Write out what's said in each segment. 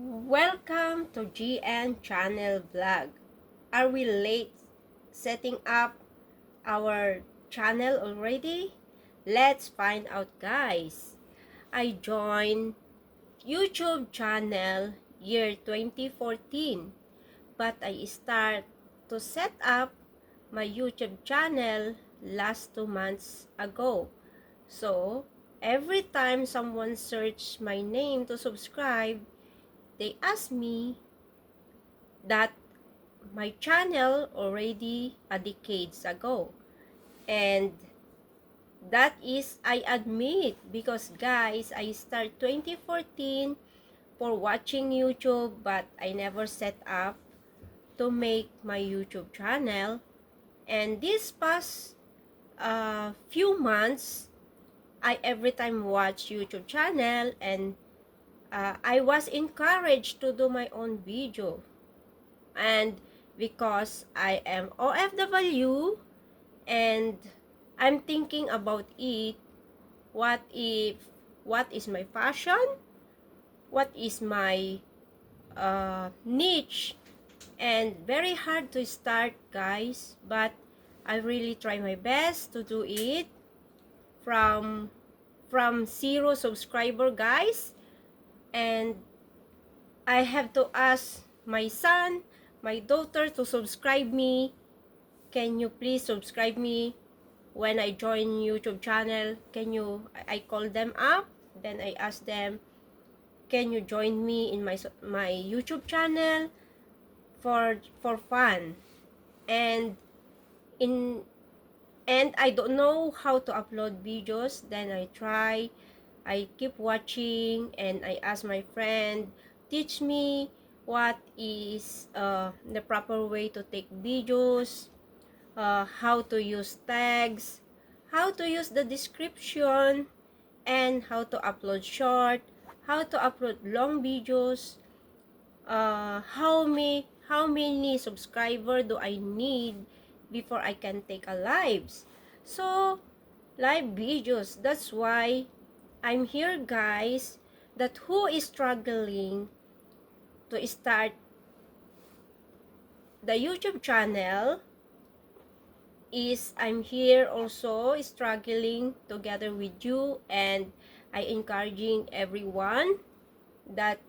Welcome to GN Channel Vlog. Are we late setting up our channel already? Let's find out, guys. I joined YouTube channel year 2014, but I start to set up my YouTube channel last 2 months ago. So, every time someone search my name to subscribe, they ask me that my channel already a decades ago. And that is, I admit, because guys, I start 2014 for watching YouTube, but I never set up to make my YouTube channel. And this past few months, I every time watch YouTube channel, and I was encouraged to do my own video. And because I am OFW and I'm thinking about it, what if, what is my passion? What is my niche? And very hard to start, guys, but I really try my best to do it from zero subscriber, guys. And I have to ask my son, my daughter to subscribe me. Can you please subscribe me when I join YouTube channel? Can you, I call them up, then I ask them, can you join me in my YouTube channel for fun? And in and I don't know how to upload videos, then I keep watching, and I ask my friend, teach me what is the proper way to take videos, how to use tags, how to use the description, and how to upload short, how to upload long videos, how many subscriber do I need before I can take a lives. So, live videos, that's why I'm here, guys, that who is struggling to start the YouTube channel is I'm here also struggling together with you, and I encouraging everyone that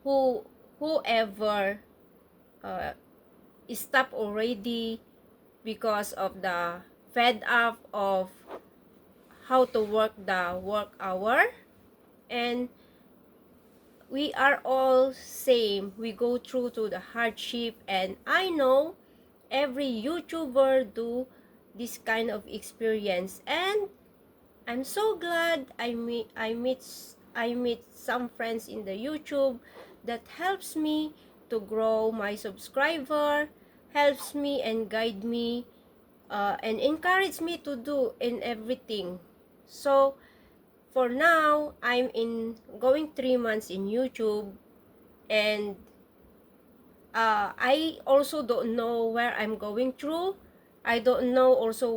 whoever uh, stop already because of the fed up of how to work the work hour, and we are all same, we go through to the hardship, and I know every YouTuber do this kind of experience. And I'm so glad I meet some friends in the YouTube that helps me to grow my subscriber, helps me and guide me, and encourage me to do in everything. So for now, I'm in going 3 months in YouTube, and I also don't know where I'm going through. I don't know also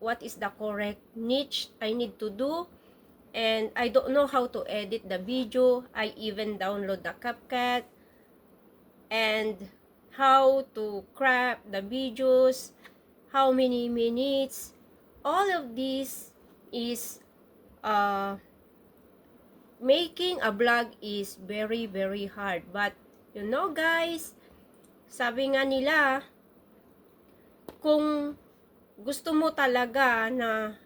what is the correct niche I need to do, and I don't know how to edit the video. I even download the CapCut and how to crop the videos, how many minutes. All of this is making a vlog is very very hard. But you know, guys, sabi nga nila, kung gusto mo talaga na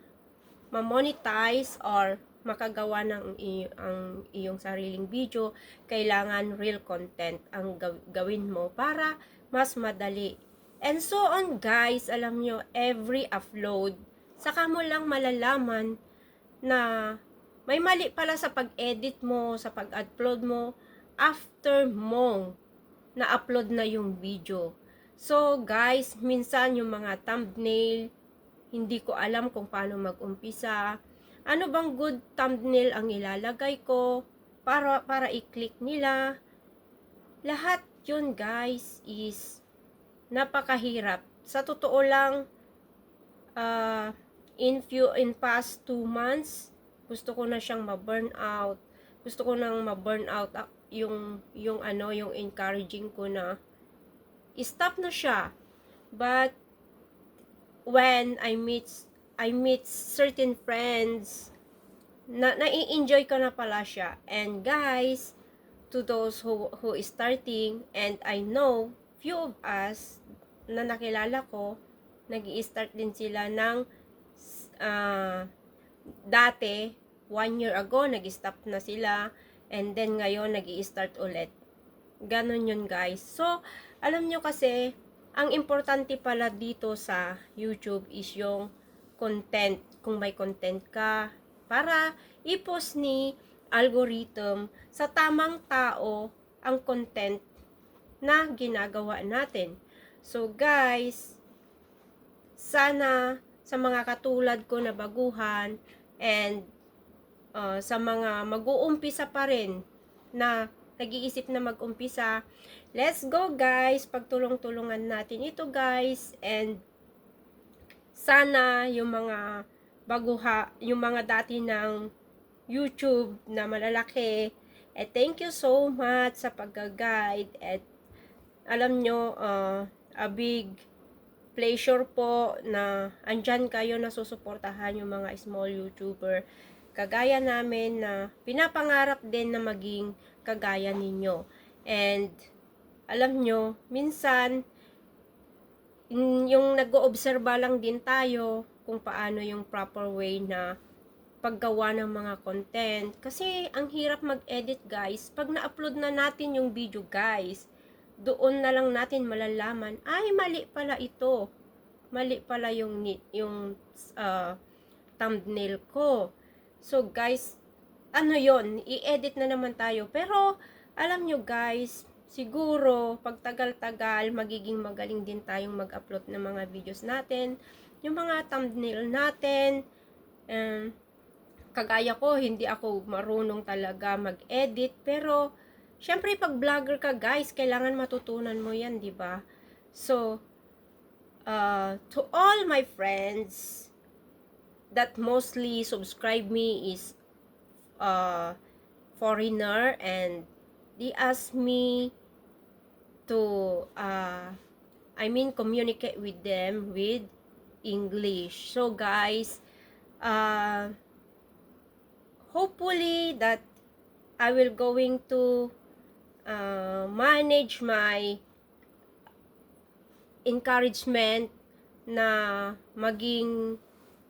ma-monetize or makagawa ng ang iyong sariling video, kailangan real content ang gawin mo para mas madali. And so on, guys, alam nyo, every upload, saka mo lang malalaman na may mali pala sa pag-edit mo, sa pag-upload mo, after mo na-upload na yung video. So, guys, minsan yung mga thumbnail, hindi ko alam kung paano mag-umpisa. Ano bang good thumbnail ang ilalagay ko para i-click nila. Lahat yun, guys, is napakahirap. Sa totoo lang, in past 2 months, gusto ko na siyang ma-burn out. Gusto ko nang ma-burn out yung encouraging ko na stop na siya. But when I meet certain friends, nai-enjoy ko na pala siya. And guys, to those who is starting, and I know few of us na nakilala ko, nag-i-start din sila ng dati, 1 year ago, nag-stop na sila, and then ngayon, nag-i-start ulit. Ganon yun guys. So, alam nyo kasi, ang importante pala dito sa YouTube is yung content. Kung may content ka, para i-post ni algorithm sa tamang tao ang content na ginagawa natin. So guys, sana sa mga katulad ko na baguhan and sa mga mag-uumpisa pa rin na nag-iisip na mag-umpisa, let's go guys, pagtulong-tulungan natin ito guys. And sana yung mga yung mga dati ng YouTube na malalaki, thank you so much sa pag-guide. At alam nyo, a big pleasure po na andyan kayo na susuportahan yung mga small YouTuber kagaya namin na pinapangarap din na maging kagaya ninyo. And alam nyo, minsan yung nag-oobserba lang din tayo kung paano yung proper way na paggawa ng mga content. Kasi ang hirap mag-edit guys. Pag na-upload na natin yung video guys, doon na lang natin malalaman, ay mali pala ito. Mali pala yung thumbnail ko. So guys, ano yon, i-edit na naman tayo. Pero alam nyo guys, siguro pag tagal-tagal magiging magaling din tayong mag-upload ng mga videos natin, yung mga thumbnail natin. Kagaya ko, hindi ako marunong talaga mag-edit, pero syempre pag vlogger ka guys, kailangan matutunan mo yan, di ba? So to all my friends that mostly subscribe me is foreigner, and they ask me to communicate with them with English. So guys, hopefully that I will going to manage my encouragement na maging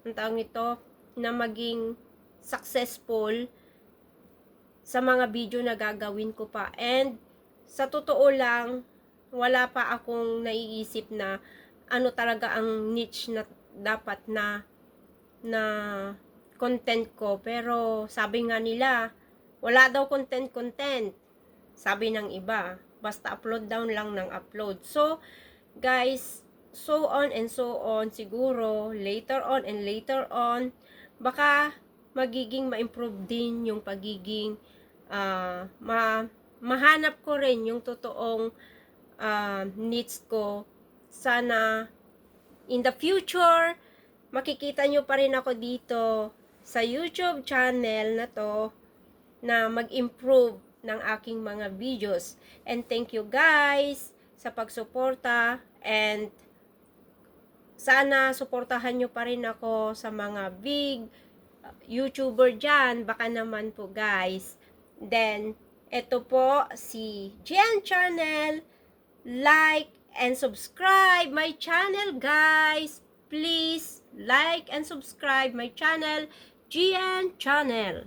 na maging successful sa mga video na gagawin ko pa. And sa totoo lang, wala pa akong naiisip na ano talaga ang niche na dapat na content ko. Pero sabi nga nila, wala daw content. Sabi ng iba, basta upload down lang ng upload. So guys, so on and so on, siguro later on, baka magiging ma-improve din yung pagiging mahanap ko rin yung totoong needs ko. Sana in the future makikita nyo pa rin ako dito sa YouTube channel na to na mag-improve ng aking mga videos. And thank you guys sa pagsuporta, and sana suportahan nyo pa rin ako sa mga big YouTuber dyan. Baka naman po guys. Then, ito po si Gian Channel. Like and subscribe my channel guys. Please like and subscribe my channel, Gian Channel.